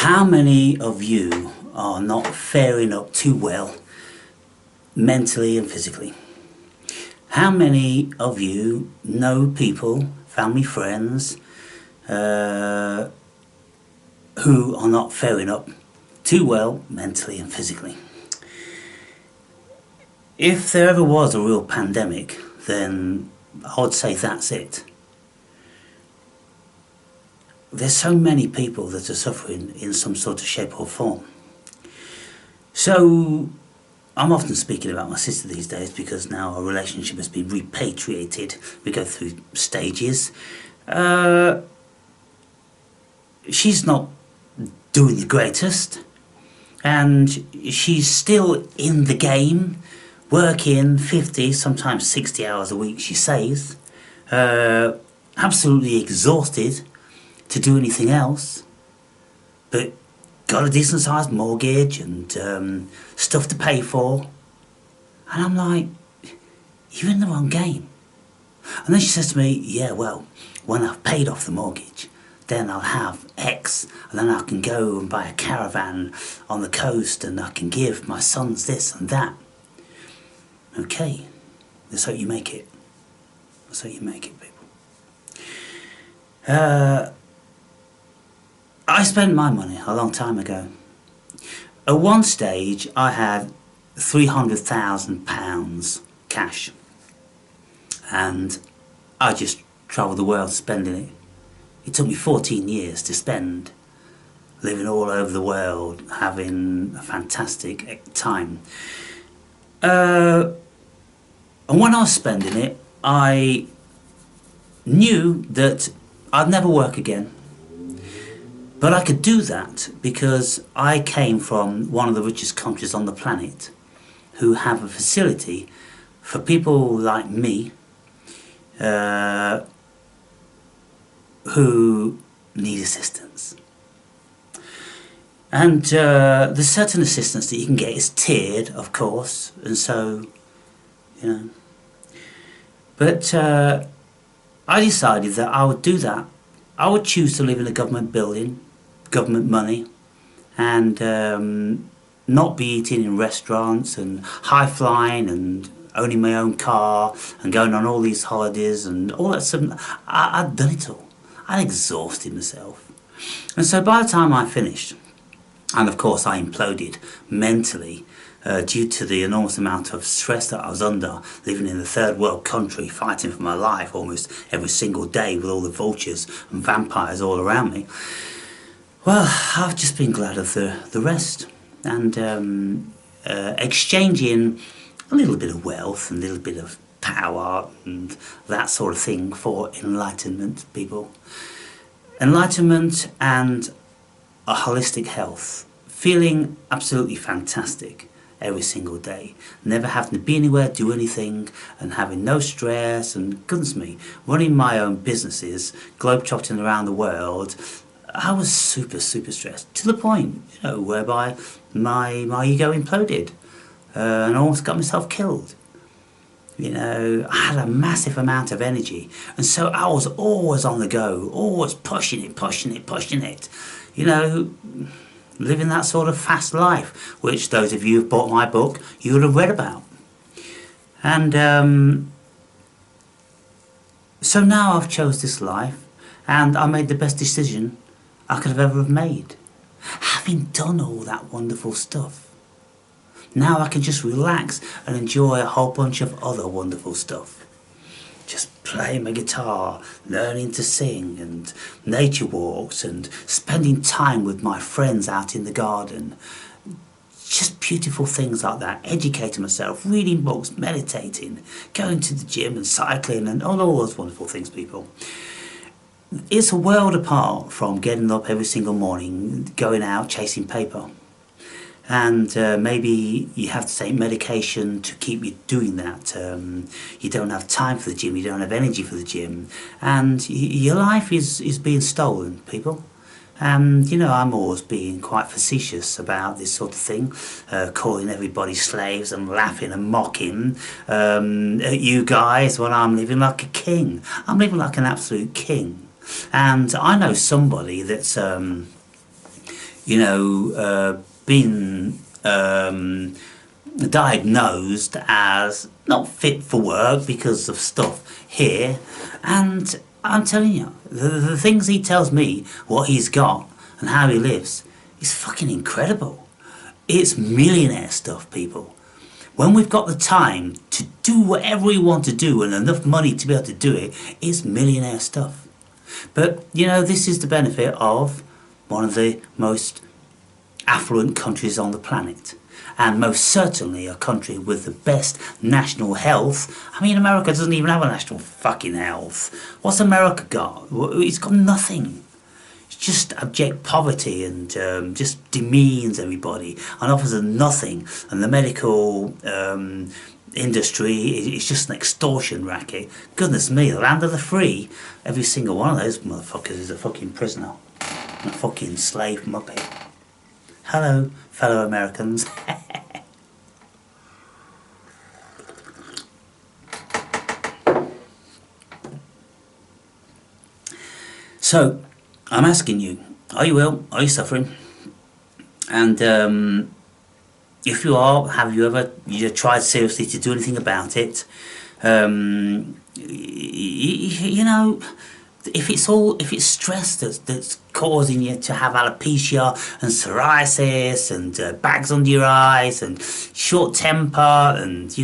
How many of you are not faring up too well mentally and physically? How many of you know people, family, friends, who are not faring up too well mentally and physically? If there ever was a real pandemic, then I would say that's it. There's so many people that are suffering in some sort of shape or form. So I'm often speaking about my sister these days because now our relationship has been repatriated. We go through stages. She's not doing the greatest, and she's still in the game, working 50, sometimes 60 hours a week, she says, absolutely exhausted to do anything else, but got a decent sized mortgage and stuff to pay for. And I'm like, you're in the wrong game. And then she says to me, yeah, well, when I've paid off the mortgage, then I'll have X, and then I can go and buy a caravan on the coast, and I can give my sons this and that. Okay, that's how you make it. That's how you make it, people. I spent my money a long time ago. At one stage, I had £300,000 cash, and I just travelled the world spending it. It took me 14 years to spend, living all over the world, having a fantastic time. And when I was spending it, I knew that I'd never work again. But I could do that because I came from one of the richest countries on the planet who have a facility for people like me who need assistance. And there's certain assistance that you can get. It's tiered, of course, and so, you know. But I decided that I would do that. I would choose to live in a government building, government money, and not be eating in restaurants and high flying and owning my own car and going on all these holidays and all that stuff. I'd done it all. I'd exhausted myself. And so by the time I finished, and of course I imploded mentally due to the enormous amount of stress that I was under, living in a third world country, fighting for my life almost every single day with all the vultures and vampires all around me. Well, I've just been glad of the rest, and exchanging a little bit of wealth and a little bit of power and that sort of thing for enlightenment, people. Enlightenment and a holistic health, feeling absolutely fantastic every single day, never having to be anywhere, do anything, and having no stress, and goodness me, running my own businesses, globetrotting around the world. I was super stressed, to the point, you know, whereby my ego imploded and I almost got myself killed. You know, I had a massive amount of energy, and so I was always on the go, always pushing it, you know, living that sort of fast life, which those of you who've bought my book, you would have read about. And so now I've chose this life, and I made the best decision I could have ever made, having done all that wonderful stuff. Now I can just relax and enjoy a whole bunch of other wonderful stuff. Just playing my guitar, learning to sing, and nature walks, and spending time with my friends out in the garden. Just beautiful things like that. Educating myself, reading books, meditating, going to the gym and cycling, and all those wonderful things, people. It's a world apart from getting up every single morning, going out, chasing paper. And maybe you have to take medication to keep you doing that. You don't have time for the gym, you don't have energy for the gym, and your life is being stolen, people. And you know, I'm always being quite facetious about this sort of thing, calling everybody slaves and laughing and mocking at you guys when I'm living like a king. I'm living like an absolute king. And I know somebody that's been diagnosed as not fit for work because of stuff here. And I'm telling you, the things he tells me, what he's got and how he lives, is fucking incredible. It's millionaire stuff, people. When we've got the time to do whatever we want to do and enough money to be able to do it, it's millionaire stuff. But, this is the benefit of one of the most affluent countries on the planet. And most certainly a country with the best national health. I mean, America doesn't even have a national fucking health. What's America got? It's got nothing. It's just abject poverty and just demeans everybody and offers them nothing. And the medical industry is just an extortion racket. Goodness me, the land of the free. Every single one of those motherfuckers is a fucking prisoner. And a fucking slave muppet. Hello, fellow Americans. So, I'm asking you, are you ill? Are you suffering? And if you are, have you ever tried seriously to do anything about it? If it's stress that's causing you to have alopecia and psoriasis and bags under your eyes and short temper and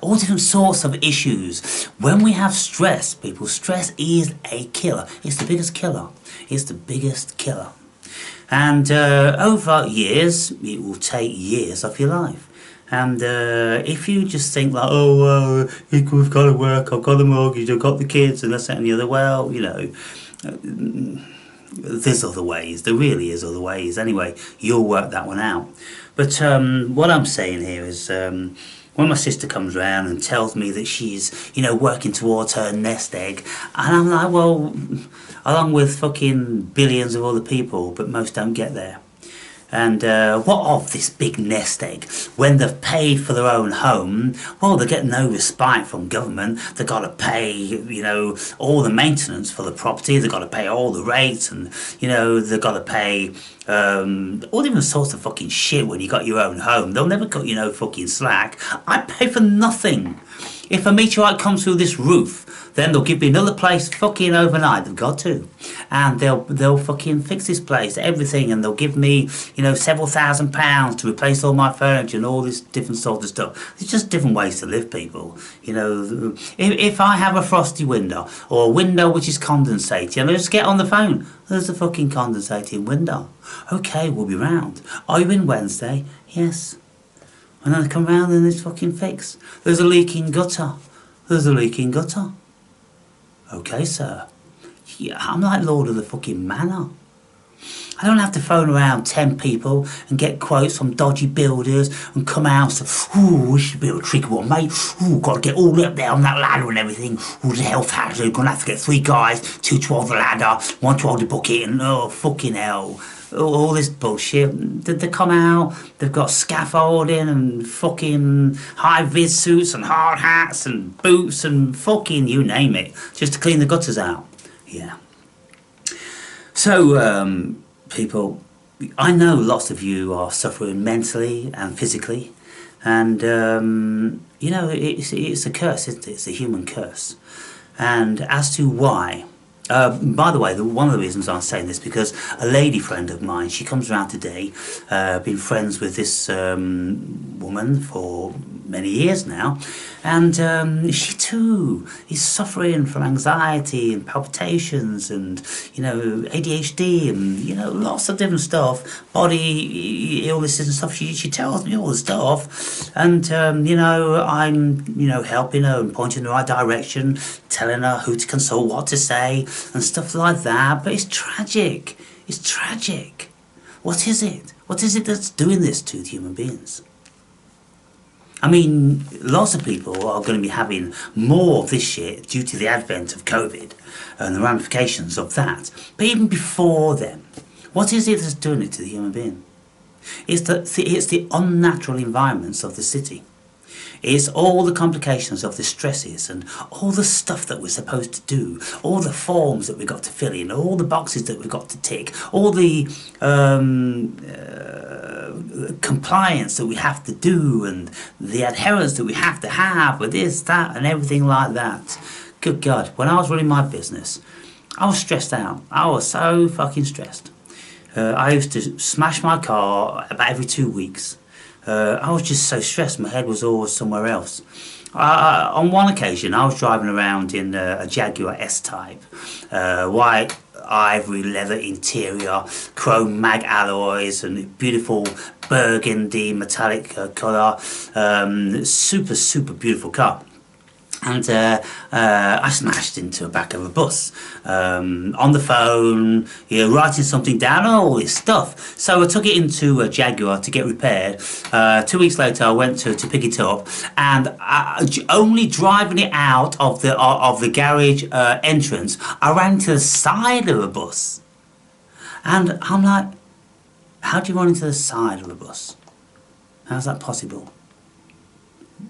all different sorts of issues. When we have stress, people, stress is a killer. It's the biggest killer. It's the biggest killer. And over years, it will take years of your life. And if you just think like, we've got to work, I've got the mortgage, I've got the kids, and this, that, and the other, well, there's other ways. There really is other ways. Anyway, you'll work that one out. But what I'm saying here is, when my sister comes around and tells me that she's, working towards her nest egg, and I'm like, well, along with fucking billions of other people, but most don't get there. And what of this big nest egg? When they've paid for their own home, well, they get no respite from government. They've got to pay, all the maintenance for the property. They've got to pay all the rates, and they've got to pay all different sorts of fucking shit when you got your own home. They'll never cut you no fucking slack. I pay for nothing. If a meteorite comes through this roof, then they'll give me another place fucking overnight. They've got to. And they'll fucking fix this place, everything, and they'll give me, several £1,000s to replace all my furniture and all this different sort of stuff. It's just different ways to live, people. If I have a frosty window, or a window which is condensating, and I just get on the phone, there's a fucking condensating window. Okay, we'll be round. Are you in Wednesday? Yes. And then I come round and it's fucking fixed. There's a leaking gutter. There's a leaking gutter. Okay, sir. Yeah, I'm like Lord of the fucking Manor. I don't have to phone around 10 people and get quotes from dodgy builders and come out and say, ooh, this is a bit of a tricky one, mate. Ooh, got to get all the way up there on that ladder and everything. Ooh, there's a health hazard. Gonna have to get 3 guys, 2 to hold the ladder, 1 to hold the bucket, and oh, fucking hell. All this bullshit. They come out, they've got scaffolding and fucking high-vis suits and hard hats and boots and fucking you name it, just to clean the gutters out. Yeah. So, people, I know lots of you are suffering mentally and physically, and, it's a curse, isn't it? It's a human curse. And as to why... by the way, one of the reasons I'm saying this, because a lady friend of mine, she comes around today, been friends with this woman for many years now, and she too is suffering from anxiety and palpitations and, ADHD and, lots of different stuff, body illnesses and stuff. She tells me all the stuff, and, I'm, helping her and pointing in the right direction, telling her who to consult, what to say, and stuff like that. But it's tragic. It's tragic. What is it? What is it that's doing this to human beings? I mean, lots of people are going to be having more of this shit due to the advent of COVID and the ramifications of that. But even before then, what is it that's doing it to the human being? It's the unnatural environments of the city. It's all the complications of the stresses and all the stuff that we're supposed to do, all the forms that we've got to fill in, all the boxes that we've got to tick, all the compliance that we have to do and the adherence that we have to have with this, that and everything like that. Good God, when I was running my business, I was stressed out. I was so fucking stressed. I used to smash my car about every 2 weeks. I was just so stressed, my head was always somewhere else. On one occasion, I was driving around in a Jaguar S-Type, white ivory leather interior, chrome mag alloys and beautiful burgundy metallic colour, super beautiful car. And I smashed into the back of a bus, on the phone, writing something down, all this stuff. So I took it into a Jaguar to get repaired. 2 weeks later, I went to pick it up, and only driving it out of the garage entrance, I ran into the side of a bus. And I'm like, how do you run into the side of a bus? How's that possible?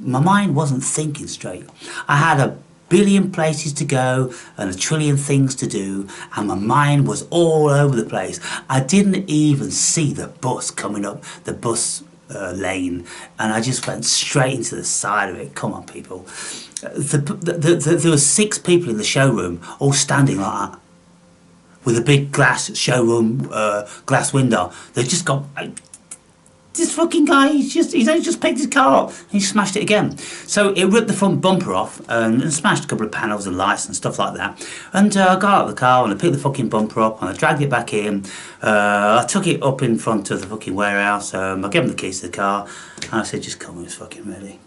My mind wasn't thinking straight. I had a billion places to go and a trillion things to do, and my mind was all over the place. I didn't even see the bus coming up the bus lane, and I just went straight into the side of it. Come on, people. There were 6 people in the showroom, all standing like that, with a big glass showroom glass window. They just got... This fucking guy, he's only just picked his car up and he smashed it again. So it ripped the front bumper off and smashed a couple of panels and lights and stuff like that. And I got out of the car and I picked the fucking bumper up and I dragged it back in. I took it up in front of the fucking warehouse. I gave him the keys to the car and I said, just come when it's fucking ready.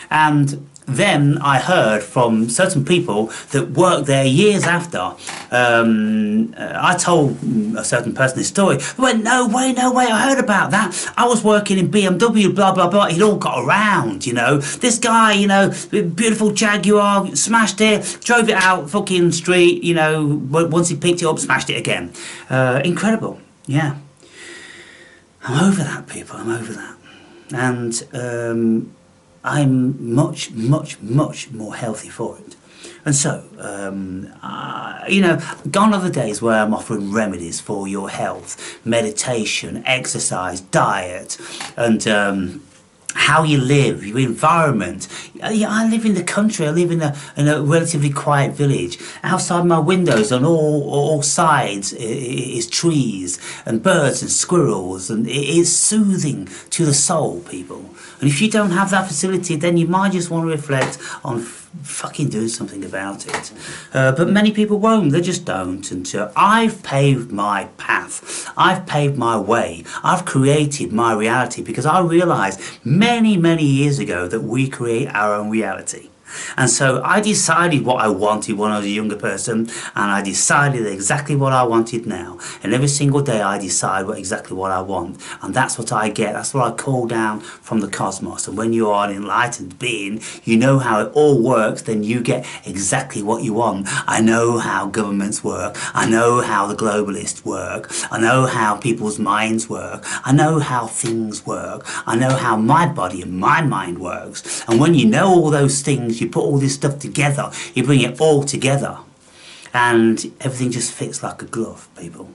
And then I heard from certain people that worked there years after. I told a certain person this story. They went, no way, I heard about that. I was working in BMW, blah, blah, blah. It all got around, you know. This guy, you know, beautiful Jaguar, smashed it, drove it out fucking street, you know, once he picked it up, smashed it again. Incredible, yeah. I'm over that, people, I'm over that. And I'm much more healthy for it. And so, you know, gone are the days where I'm offering remedies for your health, meditation, exercise, diet, and how you live, your environment. Yeah, I live in the country. I live in a relatively quiet village. Outside my windows on all sides is trees and birds and squirrels, and it is soothing to the soul, people. And if you don't have that facility, then you might just want to reflect on fucking doing something about it. But many people won't, they just don't. And I've paved my path, I've paved my way, I've created my reality, because I realised many years ago that we create our own reality. And so I decided what I wanted when I was a younger person, and I decided exactly what I wanted now. And every single day I decide exactly what I want, and that's what I get. That's what I call down from the cosmos. And when you are an enlightened being, you know how it all works, then you get exactly what you want. I know how governments work. I know how the globalists work. I know how people's minds work. I know how things work. I know how my body and my mind works. And when you know all those things, you put all this stuff together, you bring it all together, and everything just fits like a glove, people.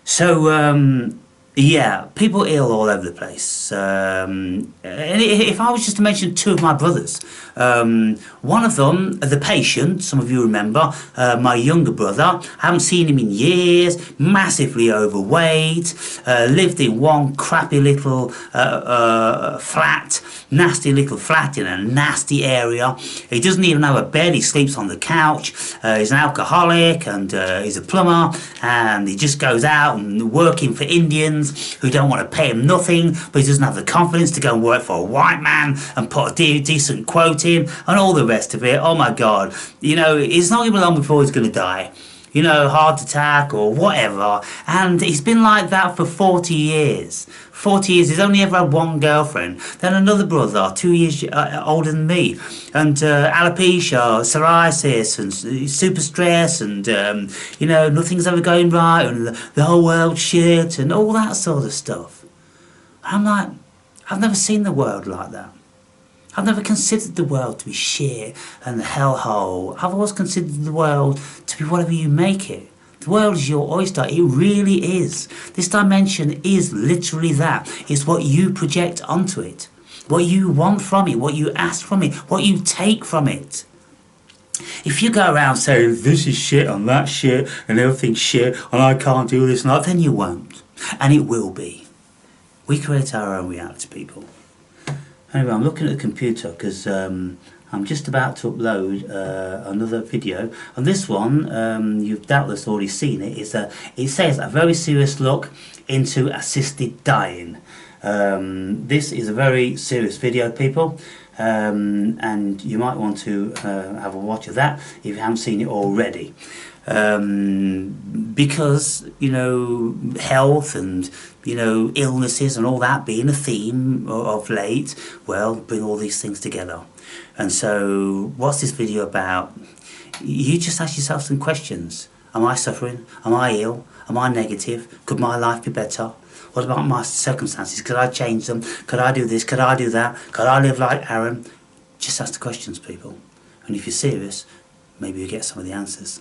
So yeah, people ill all over the place. And if I was just to mention 2 of my brothers, one of them, the patient, some of you remember, my younger brother, I haven't seen him in years, massively overweight, lived in one crappy little flat, nasty little flat in a nasty area. He doesn't even have a bed, he sleeps on the couch. He's an alcoholic, and he's a plumber, and he just goes out and working for Indians who don't want to pay him nothing, but he doesn't have the confidence to go and work for a white man and put a decent quote in, and all the rest of it. Oh my God, you know, it's not even long before he's going to die. You know, heart attack or whatever. And he's been like that for 40 years. 40 years. He's only ever had one girlfriend. Then another brother, 2 years older than me. And alopecia, psoriasis, and super stress, and, you know, nothing's ever going right, and the whole world's shit, and all that sort of stuff. And I'm like, I've never seen the world like that. I've never considered the world to be shit and the hellhole. I've always considered the world to be whatever you make it. The world is your oyster. It really is. This dimension is literally that. It's what you project onto it. What you want from it. What you ask from it. What you take from it. If you go around saying this is shit and that's shit and everything's shit and I can't do this and that, then you won't. And it will be. We create our own reality, people. Anyway, I'm looking at the computer because I'm just about to upload another video. And this one, you've doubtless already seen it. It says a very serious look into assisted dying. This is a very serious video, people. And you might want to have a watch of that if you haven't seen it already. Because, you know, health and, you know, illnesses and all that being a theme of late, well, bring all these things together. And so, what's this video about? You just ask yourself some questions. Am I suffering? Am I ill? Am I negative? Could my life be better? What about my circumstances? Could I change them? Could I do this? Could I do that? Could I live like Aaron? Just ask the questions, people. And if you're serious, maybe you get some of the answers.